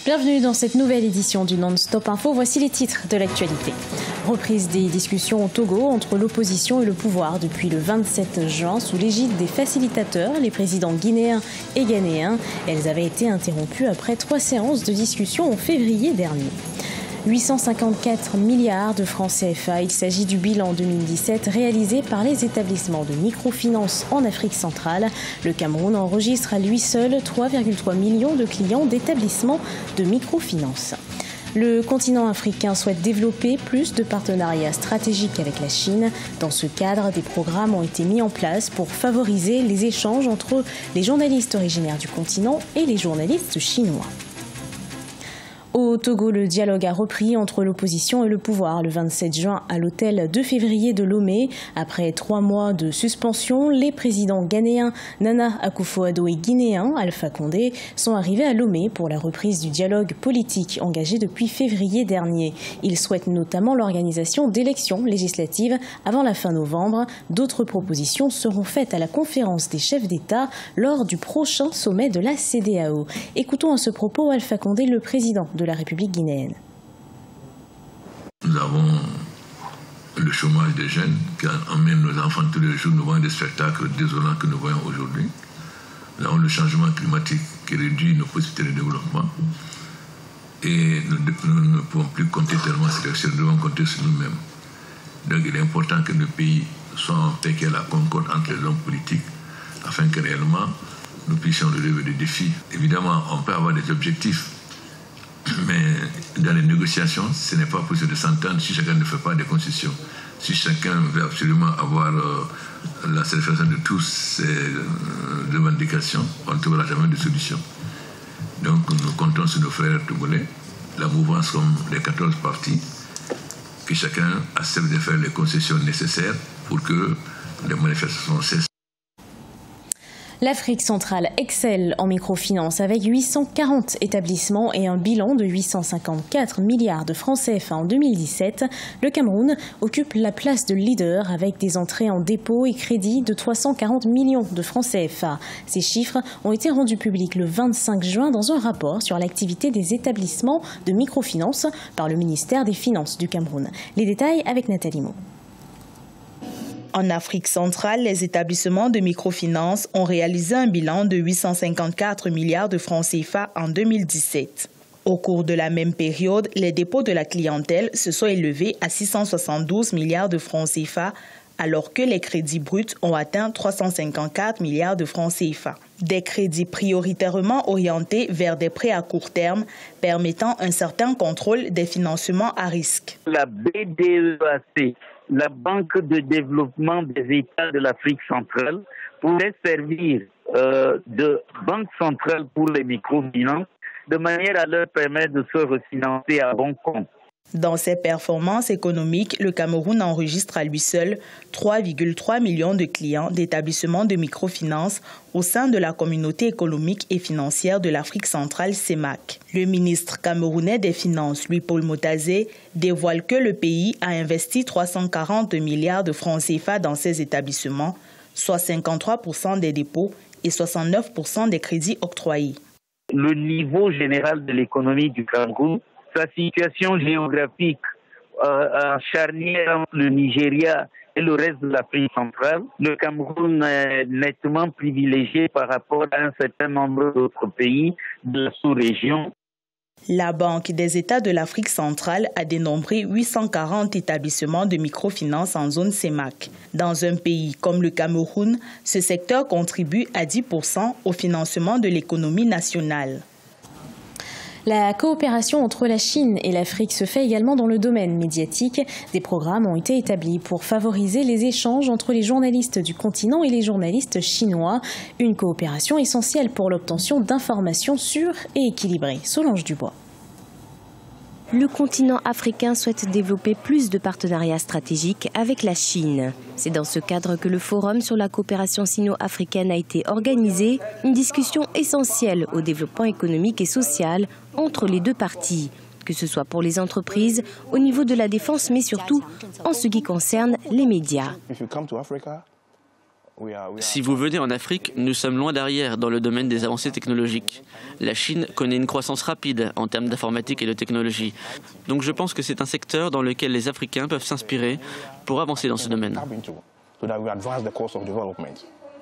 Bienvenue dans cette nouvelle édition du Non-Stop Info. Voici les titres de l'actualité. Reprise des discussions au Togo entre l'opposition et le pouvoir depuis le 27 juin sous l'égide des facilitateurs, les présidents guinéens et ghanéens. Elles avaient été interrompues après 3 séances de discussion en février dernier. 854 milliards de francs CFA, il s'agit du bilan 2017 réalisé par les établissements de microfinance en Afrique centrale. Le Cameroun enregistre à lui seul 3,3 millions de clients d'établissements de microfinance. Le continent africain souhaite développer plus de partenariats stratégiques avec la Chine. Dans ce cadre, des programmes ont été mis en place pour favoriser les échanges entre les journalistes originaires du continent et les journalistes chinois. Au Togo, le dialogue a repris entre l'opposition et le pouvoir le 27 juin à l'hôtel 2 février de Lomé. Après 3 mois de suspension, les présidents ghanéens Nana Akufo-Addo et guinéens Alpha Condé sont arrivés à Lomé pour la reprise du dialogue politique engagé depuis février dernier. Ils souhaitent notamment l'organisation d'élections législatives avant la fin novembre. D'autres propositions seront faites à la conférence des chefs d'État lors du prochain sommet de la CEDEAO. Écoutons à ce propos Alpha Condé, le président de la République guinéenne. Nous avons le chômage des jeunes qui emmène nos enfants tous les jours. Nous voyons des spectacles désolants que nous voyons aujourd'hui. Nous avons le changement climatique qui réduit nos possibilités de développement. Et nous ne pouvons plus compter tellement sur l'extérieur, nous devons compter sur nous-mêmes. Donc il est important que nos pays soient en paix, qu'il y ait la concorde entre les hommes politiques, afin que réellement nous puissions relever des défis. Évidemment, on peut avoir des objectifs, mais dans les négociations, ce n'est pas possible de s'entendre si chacun ne fait pas des concessions. Si chacun veut absolument avoir la satisfaction de tous ces revendications, on ne trouvera jamais de solution. Donc nous comptons sur nos frères togolais, la mouvance comme les 14 partis, que chacun accepte de faire les concessions nécessaires pour que les manifestations cessent. L'Afrique centrale excelle en microfinance avec 840 établissements et un bilan de 854 milliards de francs CFA en 2017. Le Cameroun occupe la place de leader avec des entrées en dépôt et crédit de 340 millions de francs CFA. Ces chiffres ont été rendus publics le 25 juin dans un rapport sur l'activité des établissements de microfinance par le ministère des Finances du Cameroun. Les détails avec Nathalie Mo. En Afrique centrale, les établissements de microfinance ont réalisé un bilan de 854 milliards de francs CFA en 2017. Au cours de la même période, les dépôts de la clientèle se sont élevés à 672 milliards de francs CFA, alors que les crédits bruts ont atteint 354 milliards de francs CFA. Des crédits prioritairement orientés vers des prêts à court terme, permettant un certain contrôle des financements à risque. La BDEAC, la Banque de développement des États de l'Afrique centrale, pourrait servir de banque centrale pour les microfinances, de manière à leur permettre de se refinancer à bon compte. Dans ses performances économiques, le Cameroun enregistre à lui seul 3,3 millions de clients d'établissements de microfinance au sein de la communauté économique et financière de l'Afrique centrale, CEMAC. Le ministre camerounais des Finances, Louis-Paul Motazé, dévoile que le pays a investi 340 milliards de francs CFA dans ces établissements, soit 53% des dépôts et 69% des crédits octroyés. Le niveau général de l'économie du Cameroun, sa situation géographique en charnière entre le Nigeria et le reste de l'Afrique centrale, le Cameroun est nettement privilégié par rapport à un certain nombre d'autres pays de la sous-région. La Banque des États de l'Afrique centrale a dénombré 840 établissements de microfinance en zone CEMAC. Dans un pays comme le Cameroun, ce secteur contribue à 10% au financement de l'économie nationale. La coopération entre la Chine et l'Afrique se fait également dans le domaine médiatique. Des programmes ont été établis pour favoriser les échanges entre les journalistes du continent et les journalistes chinois. Une coopération essentielle pour l'obtention d'informations sûres et équilibrées. Solange Dubois. Le continent africain souhaite développer plus de partenariats stratégiques avec la Chine. C'est dans ce cadre que le Forum sur la coopération sino-africaine a été organisé, une discussion essentielle au développement économique et social entre les deux parties, que ce soit pour les entreprises, au niveau de la défense, mais surtout en ce qui concerne les médias. Si vous venez en Afrique, nous sommes loin derrière dans le domaine des avancées technologiques. La Chine connaît une croissance rapide en termes d'informatique et de technologie. Donc je pense que c'est un secteur dans lequel les Africains peuvent s'inspirer pour avancer dans ce domaine.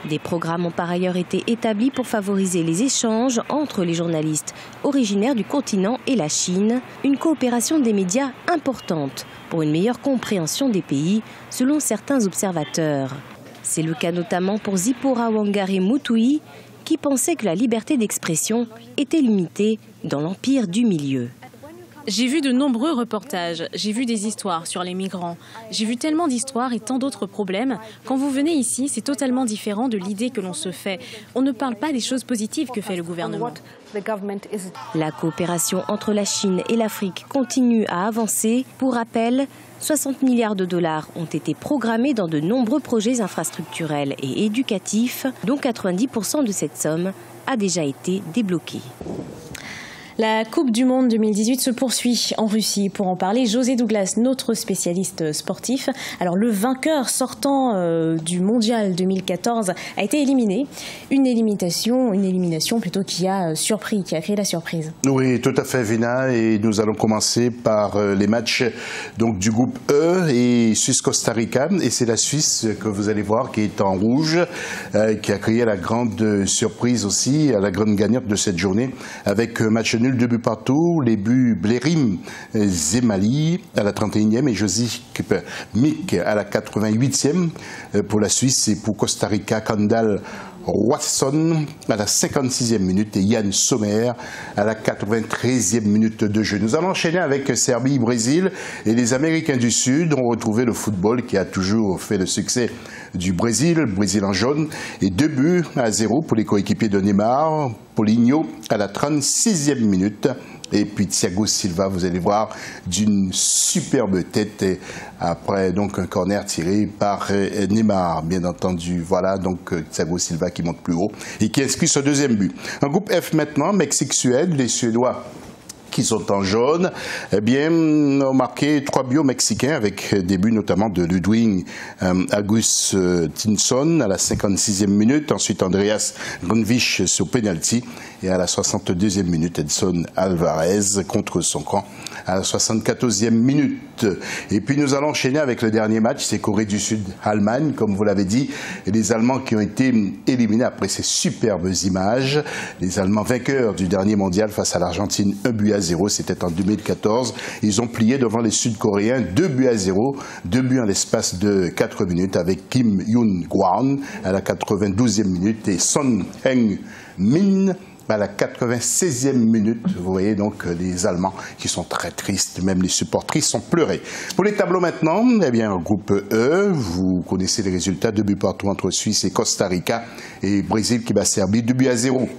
Des programmes ont par ailleurs été établis pour favoriser les échanges entre les journalistes originaires du continent et la Chine, une coopération des médias importante pour une meilleure compréhension des pays, selon certains observateurs. C'est le cas notamment pour Zipporah Wangari Mutui, qui pensait que la liberté d'expression était limitée dans l'empire du milieu. J'ai vu de nombreux reportages, j'ai vu des histoires sur les migrants. J'ai vu tellement d'histoires et tant d'autres problèmes. Quand vous venez ici, c'est totalement différent de l'idée que l'on se fait. On ne parle pas des choses positives que fait le gouvernement. La coopération entre la Chine et l'Afrique continue à avancer. Pour rappel, 60 milliards de dollars ont été programmés dans de nombreux projets infrastructurels et éducatifs, dont 90% de cette somme a déjà été débloquée. La Coupe du Monde 2018 se poursuit en Russie. Pour en parler, José Douglas, notre spécialiste sportif. Alors, le vainqueur sortant du Mondial 2014 a été éliminé. Une élimination plutôt qui a créé la surprise. Oui, tout à fait, Vina. Et nous allons commencer par les matchs donc, du groupe E et Suisse-Costa Rica. Et c'est la Suisse que vous allez voir qui est en rouge, qui a créé la grande surprise aussi, la grande gagnante de cette journée avec match nul. 2 buts partout, les buts Blerim Zemali à la 31e et Josip Mik à la 88e pour la Suisse et pour Costa Rica, Kandal Watson à la 56e minute et Yann Sommer à la 93e minute de jeu. Nous allons enchaîner avec Serbie, Brésil et les Américains du Sud ont retrouvé le football qui a toujours fait le succès du Brésil en jaune et 2-0 pour les coéquipiers de Neymar, Paulinho à la 36e minute. Et puis Thiago Silva, vous allez voir, d'une superbe tête après donc un corner tiré par Neymar, bien entendu. Voilà donc Thiago Silva qui monte plus haut et qui inscrit ce deuxième but. En groupe F maintenant, Mexique-Suède, les Suédois qui sont en jaune, eh bien, ont marqué 3 buts mexicains avec des buts notamment de Ludwig Augustinson à la 56e minute, ensuite Andreas Grönwich sur penalty et à la 62e minute Edson Alvarez contre son camp à la 74e minute. Et puis nous allons enchaîner avec le dernier match, c'est Corée du Sud-Allemagne, comme vous l'avez dit, et les Allemands qui ont été éliminés après ces superbes images, les Allemands vainqueurs du dernier mondial face à l'Argentine 1-0, c'était en 2014. Ils ont plié devant les Sud-Coréens 2-0, 2 buts en l'espace de 4 minutes avec Kim Yoon-gwan à la 92e minute et Son Heung-min à la 96e minute. Vous voyez donc les Allemands qui sont très tristes, même les supportrices sont pleurés. Pour les tableaux maintenant, eh bien, groupe E, vous connaissez les résultats, 2 buts partout entre Suisse et Costa Rica et Brésil qui bat Serbie 2-0.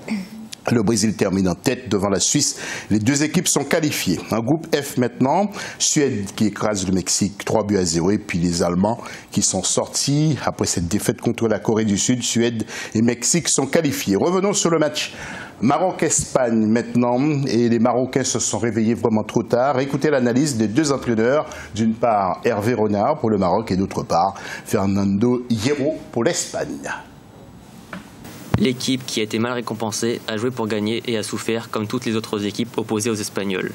Le Brésil termine en tête devant la Suisse. Les deux équipes sont qualifiées. Un groupe F maintenant, Suède qui écrase le Mexique 3-0 et puis les Allemands qui sont sortis après cette défaite contre la Corée du Sud. Suède et Mexique sont qualifiés. Revenons sur le match Maroc-Espagne maintenant et les Marocains se sont réveillés vraiment trop tard. Écoutez l'analyse des deux entraîneurs, d'une part Hervé Renard pour le Maroc et d'autre part Fernando Hierro pour l'Espagne. L'équipe qui a été mal récompensée a joué pour gagner et a souffert comme toutes les autres équipes opposées aux Espagnols.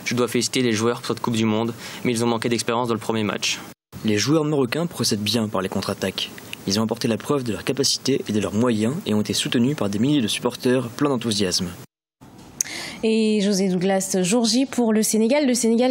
Je dois féliciter les joueurs pour cette Coupe du Monde, mais ils ont manqué d'expérience dans le premier match. Les joueurs marocains procèdent bien par les contre-attaques. Ils ont apporté la preuve de leur capacité et de leurs moyens et ont été soutenus par des milliers de supporters pleins d'enthousiasme. Et José Douglas, jour J pour le Sénégal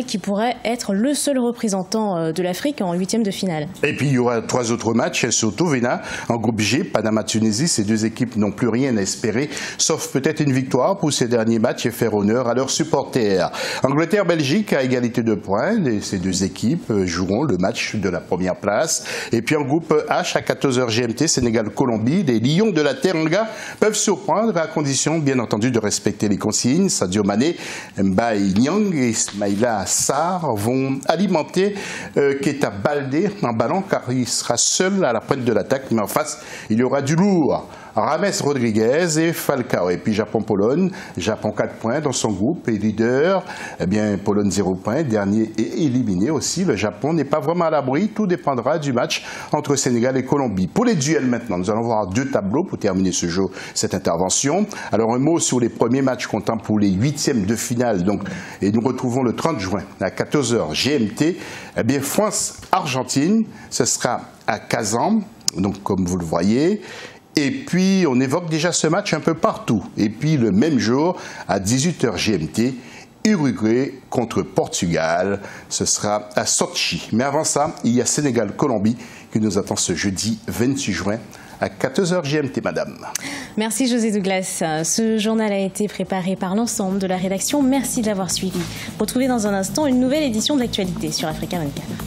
qui pourrait être le seul représentant de l'Afrique en 8e de finale. Et puis il y aura 3 autres matchs, surtout Vena, en groupe G, Panama-Tunisie. Ces deux équipes n'ont plus rien à espérer, sauf peut-être une victoire pour ces derniers matchs et faire honneur à leurs supporters. Angleterre-Belgique à égalité de points, ces deux équipes joueront le match de la première place. Et puis en groupe H à 14h GMT, Sénégal-Colombie, les Lions de la Teranga peuvent surprendre à condition bien entendu de respecter les consignes. Sadio Mané, Mbaye Niang et Ismaïla Sarr vont alimenter Keita Baldé en ballon car il sera seul à la pointe de l'attaque. Mais en face, il y aura du lourd. Rames Rodriguez et Falcao. Et puis Japon-Pologne, Japon 4 points dans son groupe et leader. Eh bien, Pologne 0 points, dernier est éliminé aussi. Le Japon n'est pas vraiment à l'abri, tout dépendra du match entre Sénégal et Colombie. Pour les duels maintenant, nous allons voir 2 tableaux pour terminer ce jour, cette intervention. Alors un mot sur les premiers matchs comptant pour les 8e de finale. Donc, et nous retrouvons le 30 juin à 14h GMT. Eh bien, France-Argentine, ce sera à Kazan, donc comme vous le voyez. Et puis, on évoque déjà ce match un peu partout. Et puis, le même jour, à 18h GMT, Uruguay contre Portugal. Ce sera à Sochi. Mais avant ça, il y a Sénégal-Colombie qui nous attend ce jeudi 28 juin à 14h GMT, madame. Merci José Douglas. Ce journal a été préparé par l'ensemble de la rédaction. Merci de l'avoir suivi. Retrouvez dans un instant une nouvelle édition de l'actualité sur Africa 24.